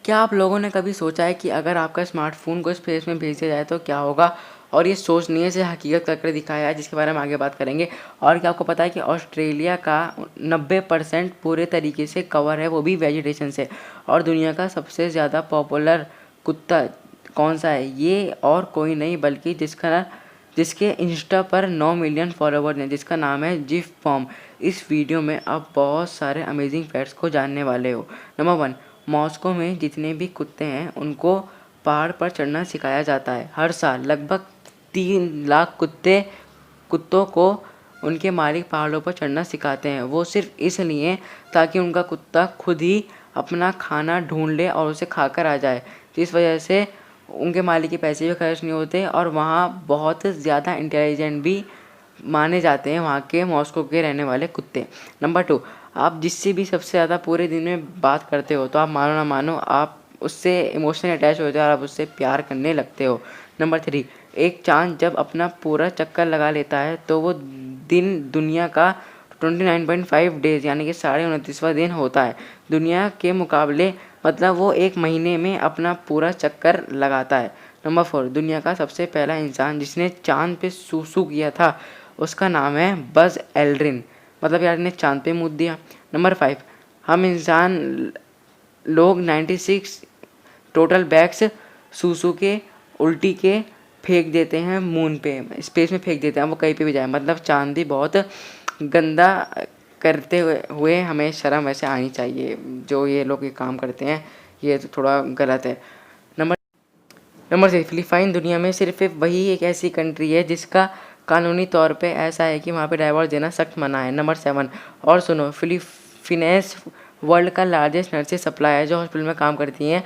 क्या आप लोगों ने कभी सोचा है कि अगर आपका स्मार्टफ़ोन को स्पेस में भेज दिया जाए तो क्या होगा? और ये सोचनीय से हकीकत करके दिखाया है, जिसके बारे में आगे बात करेंगे। और क्या आपको पता है कि ऑस्ट्रेलिया का 90% पूरे तरीके से कवर है, वो भी वेजिटेशन से। और दुनिया का सबसे ज़्यादा पॉपुलर कुत्ता कौन सा है? ये और कोई नहीं बल्कि जिसके इंस्टा पर 9 मिलियन फॉलोवर्स हैं, जिसका नाम है जिफ पॉम। इस वीडियो में आप बहुत सारे अमेजिंग फैक्ट्स को जानने वाले हो। नंबर 1, मॉस्को में जितने भी कुत्ते हैं उनको पहाड़ पर चढ़ना सिखाया जाता है। हर साल लगभग 3 लाख कुत्तों को उनके मालिक पहाड़ों पर चढ़ना सिखाते हैं। वो सिर्फ इसलिए ताकि उनका कुत्ता खुद ही अपना खाना ढूंढ ले और उसे खाकर आ जाए। जिस वजह से उनके मालिक के पैसे भी खर्च नहीं होते और वहाँ बहुत ज़्यादा इंटेलिजेंट भी माने जाते हैं वहाँ के मॉस्को के रहने वाले कुत्ते। नंबर 2, आप जिससे भी सबसे ज़्यादा पूरे दिन में बात करते हो तो आप मानो ना मानो आप उससे इमोशनली अटैच हो जाते हो और आप उससे प्यार करने लगते हो। नंबर 3, एक चाँद जब अपना पूरा चक्कर लगा लेता है तो वो दिन दुनिया का 29.5 डेज़ यानी कि 29वां दिन होता है दुनिया के मुकाबले। मतलब वो एक महीने में अपना पूरा चक्कर लगाता है। नंबर 4, दुनिया का सबसे पहला इंसान जिसने चाँद पे सूसू किया था उसका नाम है बज़ एल्ड्रिन। मतलब यार ने चाँद पे मूत दिया। नंबर 5, हम इंसान लोग 96 टोटल बैग्स सूसू के उल्टी के फेंक देते हैं मून पे, स्पेस में फेंक देते हैं, वो कहीं पे भी जाए। मतलब चाँद भी बहुत गंदा करते हुए हमें शर्म वैसे आनी चाहिए। जो ये लोग ये काम करते हैं ये तो थोड़ा गलत है। नंबर 6, फिलीपाइन दुनिया में सिर्फ वही एक ऐसी कंट्री है जिसका कानूनी तौर पे ऐसा है कि वहाँ पे डाइवोर्स देना सख्त मना है। नंबर 7, और सुनो, फिलीपींस वर्ल्ड का लार्जेस्ट नर्सिस सप्लायर जो हॉस्पिटल में काम करती हैं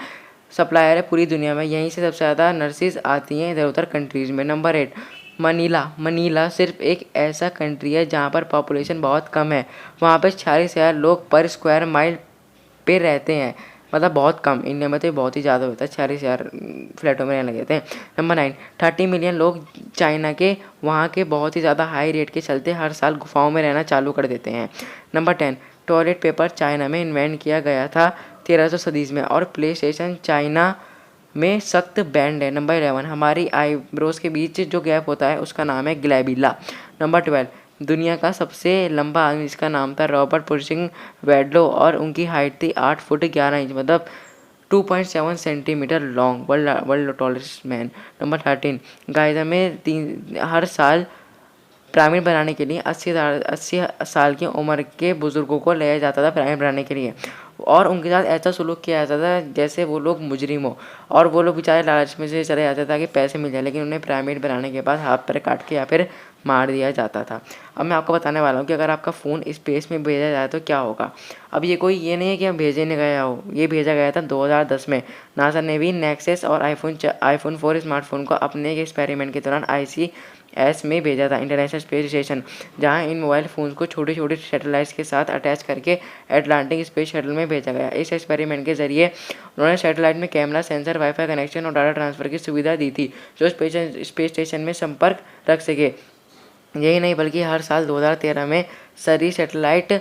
सप्लायर है पूरी दुनिया में। यहीं से सबसे ज़्यादा नर्सिस आती हैं इधर उधर कंट्रीज़ में। नंबर 8, मनीला सिर्फ एक ऐसा कंट्री है जहाँ पर पॉपुलेशन बहुत कम है। वहाँ पर 46,000 लोग पर स्क्वायर माइल पे रहते हैं। मतलब बहुत कम। इंडिया में तो बहुत ही ज़्यादा होता है, 46,000 फ्लैटों में रहने लगे थे। नंबर 9, 30 मिलियन लोग चाइना के वहाँ के बहुत ही ज़्यादा हाई रेट के चलते हर साल गुफाओं में रहना चालू कर देते हैं। नंबर 10, टॉयलेट पेपर चाइना में इन्वेंट किया गया था 1300 सदी में और प्ले स्टेशन चाइना में सख्त बैंड है। नंबर 11, हमारी आईब्रोज के बीच जो गैप होता है उसका नाम है ग्लैबिला। नंबर 12, दुनिया का सबसे लंबा आदमी जिसका नाम था रॉबर्ट पुर्शिंग वेडलो और उनकी हाइट थी 8 फुट 11 इंच, मतलब 2.7 centimetre long, world tallest man. Number 13, गाइजा में हर साल पिरामिड बनाने के लिए 80 साल की उम्र के बुजुर्गों को लाया जाता था पिरामिड बनाने के लिए और उनके साथ ऐसा सलूक किया जाता था जैसे वो लोग मुजरिम हो और वो लोग बेचारे लालच में से चले जाते थे कि पैसे मिल जाए, लेकिन उन्हें पिरामिड बनाने के बाद हाथ पैर काट के या फिर मार दिया जाता था। अब मैं आपको बताने वाला हूँ कि अगर आपका फ़ोन स्पेस में भेजा जाए तो क्या होगा। अब ये नहीं है कि हम भेजे नहीं गया हो, ये भेजा गया था 2010 में। नासा ने भी नेक्सस और आईफोन 4 स्मार्टफोन को अपने एक एक्सपेरिमेंट के दौरान ICS में भेजा था, इंटरनेशनल स्पेस स्टेशन, जहां इन मोबाइल फ़ोन्स को छोटे छोटे सैटेलाइट्स के साथ अटैच करके अटलांटिक स्पेस शटल में भेजा गया। इस एक्सपेरिमेंट के जरिए उन्होंने सैटेलाइट में कैमरा, सेंसर, वाईफाई कनेक्शन और डाटा ट्रांसफ़र की सुविधा दी थी जो स्पेस स्टेशन में संपर्क रख सके। यही नहीं बल्कि हर साल 2013 में सरी सैटेलाइट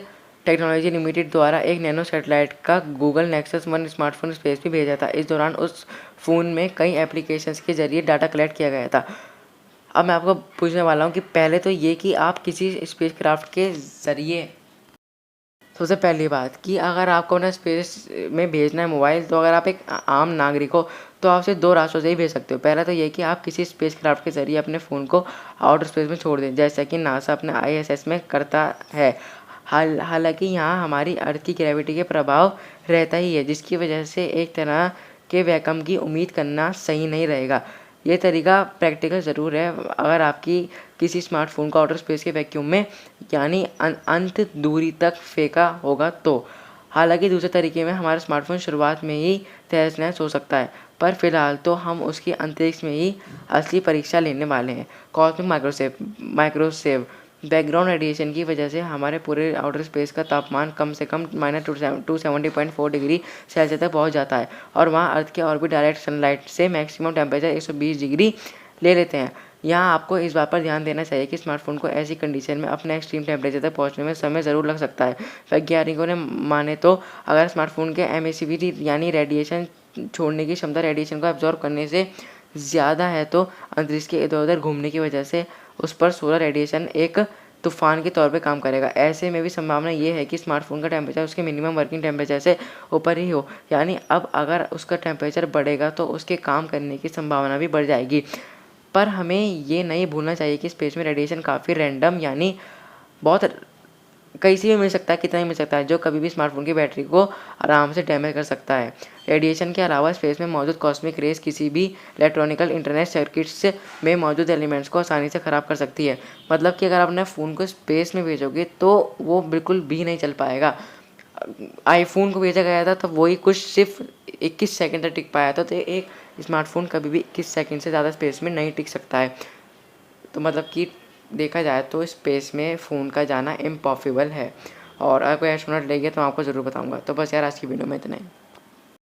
टेक्नोलॉजी लिमिटेड द्वारा एक नैनो सैटेलाइट का गूगल नेक्सस 1 स्मार्टफोन स्पेस भी भेजा था। इस दौरान उस फ़ोन में कई एप्लीकेशंस के जरिए डाटा कलेक्ट किया गया था। अब मैं आपको पूछने वाला हूँ कि पहले तो ये कि आप किसी स्पेसक्राफ्ट के ज़रिए, सबसे पहली बात कि अगर आपको ना स्पेस में भेजना है मोबाइल, तो अगर आप एक आम नागरिक हो तो आप सिर्फ 2 रास्तों से ही भेज सकते हो। पहला तो ये कि आप किसी स्पेसक्राफ्ट के ज़रिए अपने फ़ोन को आउटर स्पेस में छोड़ दें, जैसा कि नासा अपने ISS में करता है। हालांकि यहाँ हमारी अर्थ की ग्रेविटी के प्रभाव रहता ही है, जिसकी वजह से एक तरह के वैक्यूम की उम्मीद करना सही नहीं रहेगा। ये तरीका प्रैक्टिकल ज़रूर है अगर आपकी किसी स्मार्टफोन को आउटर स्पेस के वैक्यूम में यानी अंत दूरी तक फेंका होगा तो। हालांकि दूसरे तरीके में हमारा स्मार्टफोन शुरुआत में ही तहस नहस हो सकता है, पर फिलहाल तो हम उसकी अंतरिक्ष में ही असली परीक्षा लेने वाले हैं। कॉस्मिक माइक्रोवेव बैकग्राउंड रेडिएशन की वजह से हमारे पूरे आउटर स्पेस का तापमान कम से कम -270.4 डिग्री सेल्सियस तक पहुंच जाता है और वहां अर्थ के ऑर्बिट डायरेक्ट सनलाइट से मैक्सिमम टेम्परेचर 120 डिग्री ले लेते हैं। यहाँ आपको इस बात पर ध्यान देना चाहिए कि स्मार्टफोन को ऐसी कंडीशन में अपने एक्सट्रीम टेम्परेचर तक पहुँचने में समय ज़रूर लग सकता है। वैज्ञानिकों ने माने तो अगर स्मार्टफोन के एमिसिविटी यानी रेडिएशन छोड़ने की क्षमता रेडिएशन को एब्जॉर्ब करने से ज़्यादा है, तो अंतरिक्ष के इधर-उधर घूमने की वजह से उस पर सोलर रेडिएशन एक तूफान के तौर पे काम करेगा। ऐसे में भी संभावना ये है कि स्मार्टफ़ोन का टेम्परेचर उसके मिनिमम वर्किंग टेम्परेचर से ऊपर ही हो, यानी अब अगर उसका टेम्परेचर बढ़ेगा तो उसके काम करने की संभावना भी बढ़ जाएगी। पर हमें ये नहीं भूलना चाहिए कि स्पेस में रेडिएशन काफ़ी रैंडम, यानी बहुत कहीं से भी मिल सकता है, कितना ही मिल सकता है, जो कभी भी स्मार्टफ़ोन की बैटरी को आराम से डैमेज कर सकता है। रेडिएशन के अलावा स्पेस में मौजूद कॉस्मिक रेज़ किसी भी इलेक्ट्रॉनिकल इंटरनेट सर्किट्स में मौजूद एलिमेंट्स को आसानी से ख़राब कर सकती है। मतलब कि अगर आप अपने फ़ोन को स्पेस में भेजोगे तो वो बिल्कुल भी नहीं चल पाएगा। आईफ़ोन को भेजा गया था तब वही कुछ सिर्फ 21 सेकंड तक टिक पाया था, तो एक स्मार्टफ़ोन कभी भी 21 सेकंड से ज़्यादा स्पेस में नहीं टिक सकता है। तो मतलब कि देखा जाए तो स्पेस में फ़ोन का जाना इम्पॉसिबल है, और अगर कोई एस्ट्रोनॉट ले गया तो मैं आपको ज़रूर बताऊँगा। तो बस यार आज की वीडियो में इतना ही।